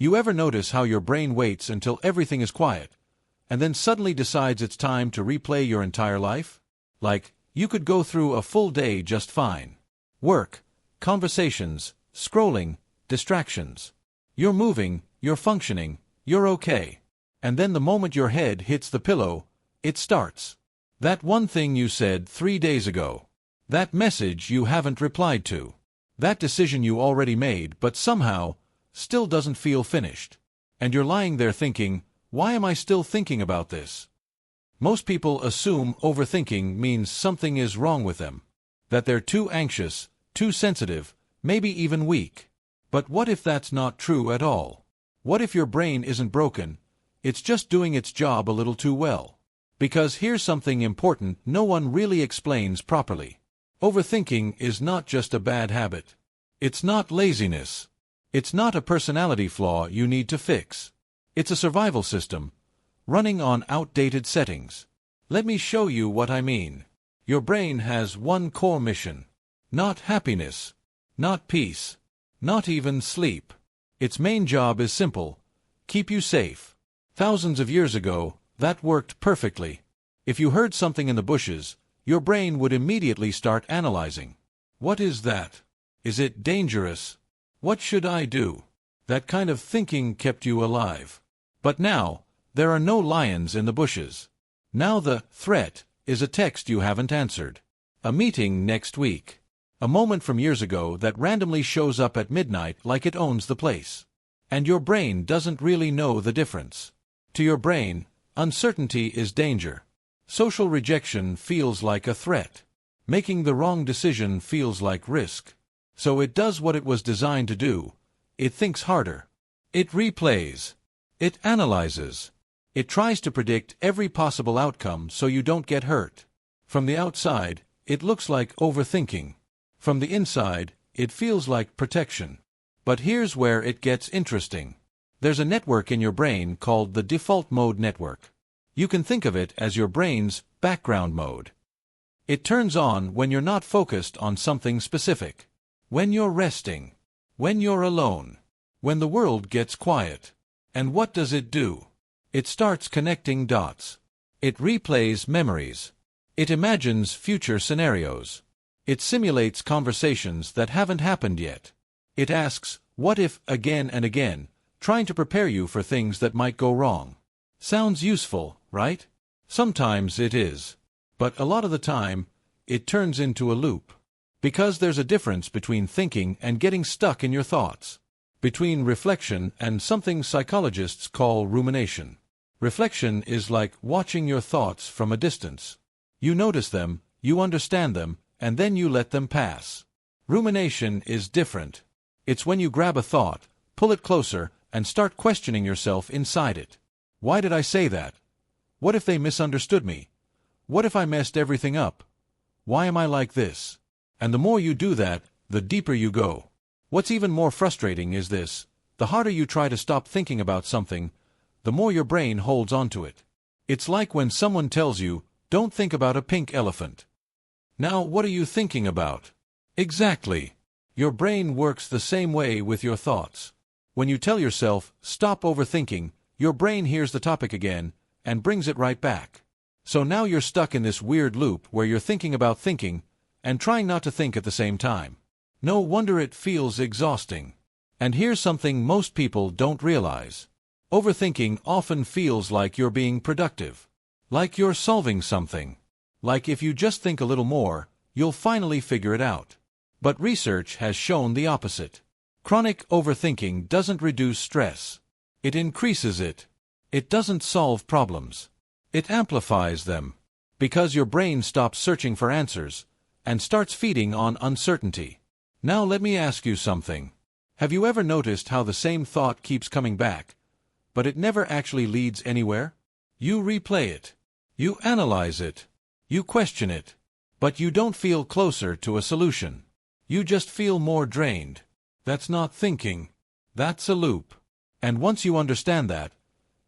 You ever notice how your brain waits until everything is quiet, and then suddenly decides it's time to replay your entire life? Like, you could go through a full day just fine. Work, conversations, scrolling, distractions. You're moving, you're functioning, you're okay. And then the moment your head hits the pillow, it starts. That one thing you said 3 days ago. That message you haven't replied to. That decision you already made but somehow still doesn't feel finished. And you're lying there thinking, why am I still thinking about this? Most people assume overthinking means something is wrong with them. That they're too anxious, too sensitive, maybe even weak. But what if that's not true at all? What if your brain isn't broken? It's just doing its job a little too well. Because here's something important no one really explains properly. Overthinking is not just a bad habit. It's not laziness. It's not a personality flaw you need to fix. It's a survival system, running on outdated settings. Let me show you what I mean. Your brain has one core mission. Not happiness. Not peace. Not even sleep. Its main job is simple: keep you safe. Thousands of years ago, that worked perfectly. If you heard something in the bushes, your brain would immediately start analyzing. What is that? Is it dangerous? What should I do? That kind of thinking kept you alive. But now, there are no lions in the bushes. Now the threat is a text you haven't answered. A meeting next week. A moment from years ago that randomly shows up at midnight like it owns the place. And your brain doesn't really know the difference. To your brain, uncertainty is danger. Social rejection feels like a threat. Making the wrong decision feels like risk. So it does what it was designed to do. It thinks harder. It replays. It analyzes. It tries to predict every possible outcome so you don't get hurt. From the outside, it looks like overthinking. From the inside, it feels like protection. But here's where it gets interesting. There's a network in your brain called the default mode network. You can think of it as your brain's background mode. It turns on when you're not focused on something specific. When you're resting. When you're alone. When the world gets quiet. And what does it do? It starts connecting dots. It replays memories. It imagines future scenarios. It simulates conversations that haven't happened yet. It asks, what if, again and again, trying to prepare you for things that might go wrong. Sounds useful, right? Sometimes it is. But a lot of the time, it turns into a loop. Because there's a difference between thinking and getting stuck in your thoughts. Between reflection and something psychologists call rumination. Reflection is like watching your thoughts from a distance. You notice them, you understand them, and then you let them pass. Rumination is different. It's when you grab a thought, pull it closer, and start questioning yourself inside it. Why did I say that? What if they misunderstood me? What if I messed everything up? Why am I like this? And the more you do that, the deeper you go. What's even more frustrating is this: the harder you try to stop thinking about something, the more your brain holds onto it. It's like when someone tells you, don't think about a pink elephant. Now what are you thinking about? Exactly. Your brain works the same way with your thoughts. When you tell yourself, stop overthinking, your brain hears the topic again, and brings it right back. So now you're stuck in this weird loop where you're thinking about thinking, and trying not to think at the same time. No wonder it feels exhausting. And here's something most people don't realize. Overthinking often feels like you're being productive. Like you're solving something. Like if you just think a little more, you'll finally figure it out. But research has shown the opposite. Chronic overthinking doesn't reduce stress. It increases it. It doesn't solve problems. It amplifies them. Because your brain stops searching for answers and starts feeding on uncertainty. Now let me ask you something. Have you ever noticed how the same thought keeps coming back, but it never actually leads anywhere? You replay it. You analyze it. You question it. But you don't feel closer to a solution. You just feel more drained. That's not thinking. That's a loop. And once you understand that,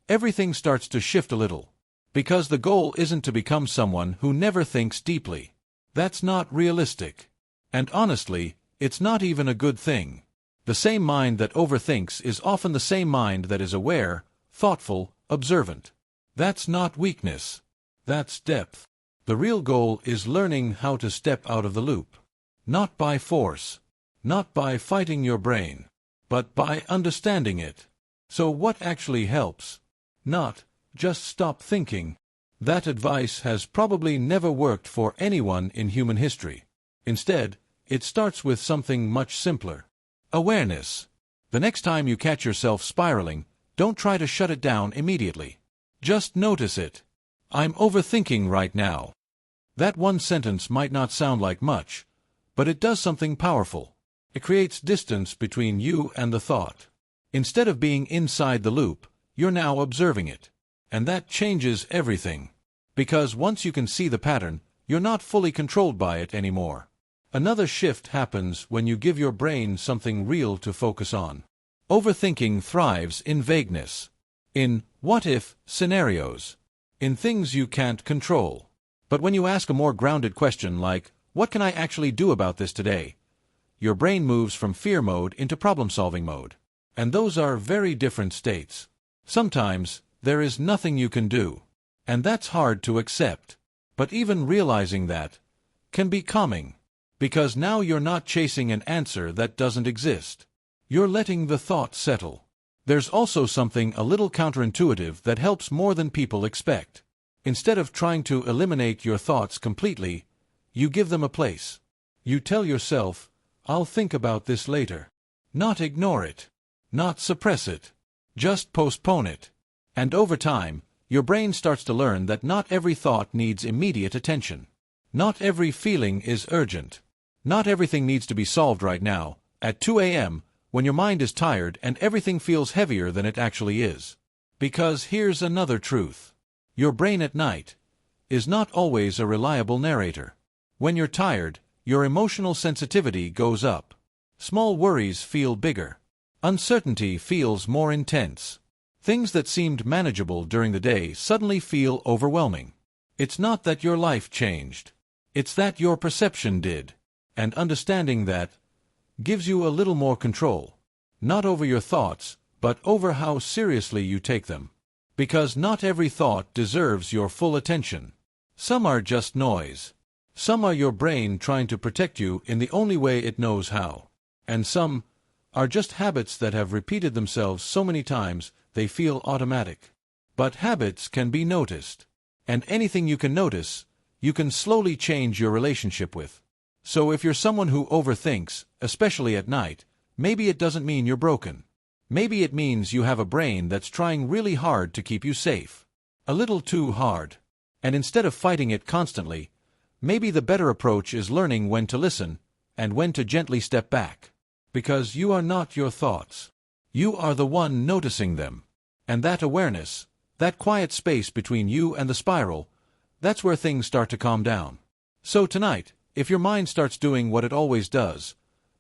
everything starts to shift a little. Because the goal isn't to become someone who never thinks deeply. That's not realistic. And honestly, it's not even a good thing. The same mind that overthinks is often the same mind that is aware, thoughtful, observant. That's not weakness. That's depth. The real goal is learning how to step out of the loop. Not by force, not by fighting your brain, but by understanding it. So what actually helps? Not just stop thinking. That advice has probably never worked for anyone in human history. Instead, it starts with something much simpler. Awareness. The next time you catch yourself spiraling, don't try to shut it down immediately. Just notice it. I'm overthinking right now. That one sentence might not sound like much, but it does something powerful. It creates distance between you and the thought. Instead of being inside the loop, you're now observing it. And that changes everything. Because once you can see the pattern, you're not fully controlled by it anymore. Another shift happens when you give your brain something real to focus on. Overthinking thrives in vagueness. In what-if scenarios. In things you can't control. But when you ask a more grounded question like, what can I actually do about this today? Your brain moves from fear mode into problem-solving mode. And those are very different states. Sometimes, there is nothing you can do. And that's hard to accept. But even realizing that can be calming. Because now you're not chasing an answer that doesn't exist. You're letting the thought settle. There's also something a little counterintuitive that helps more than people expect. Instead of trying to eliminate your thoughts completely, you give them a place. You tell yourself, I'll think about this later. Not ignore it. Not suppress it. Just postpone it. And over time, your brain starts to learn that not every thought needs immediate attention. Not every feeling is urgent. Not everything needs to be solved right now, at 2 a.m., when your mind is tired and everything feels heavier than it actually is. Because here's another truth. Your brain at night is not always a reliable narrator. When you're tired, your emotional sensitivity goes up. Small worries feel bigger. Uncertainty feels more intense. Things that seemed manageable during the day suddenly feel overwhelming. It's not that your life changed. It's that your perception did. And understanding that gives you a little more control. Not over your thoughts, but over how seriously you take them. Because not every thought deserves your full attention. Some are just noise. Some are your brain trying to protect you in the only way it knows how. And some are just habits that have repeated themselves so many times they feel automatic. But habits can be noticed. And anything you can notice, you can slowly change your relationship with. So if you're someone who overthinks, especially at night, maybe it doesn't mean you're broken. Maybe it means you have a brain that's trying really hard to keep you safe. A little too hard. And instead of fighting it constantly, maybe the better approach is learning when to listen and when to gently step back. Because you are not your thoughts. You are the one noticing them. And that awareness, that quiet space between you and the spiral, that's where things start to calm down. So tonight, if your mind starts doing what it always does,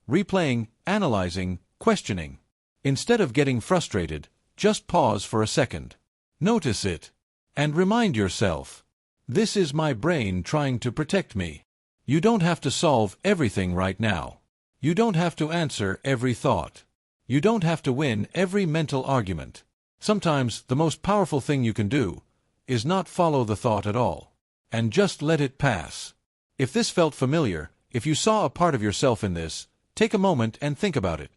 replaying, analyzing, questioning, instead of getting frustrated, just pause for a second. Notice it. And remind yourself, this is my brain trying to protect me. You don't have to solve everything right now. You don't have to answer every thought. You don't have to win every mental argument. Sometimes the most powerful thing you can do is not follow the thought at all, and just let it pass. If this felt familiar, if you saw a part of yourself in this, take a moment and think about it.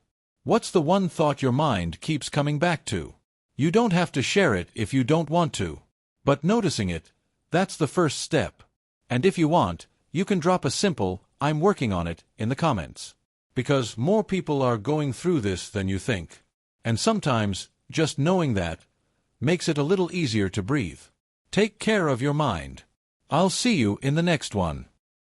What's the one thought your mind keeps coming back to? You don't have to share it if you don't want to. But noticing it, that's the first step. And if you want, you can drop a simple, "I'm working on it," in the comments. Because more people are going through this than you think. And sometimes, just knowing that makes it a little easier to breathe. Take care of your mind. I'll see you in the next one.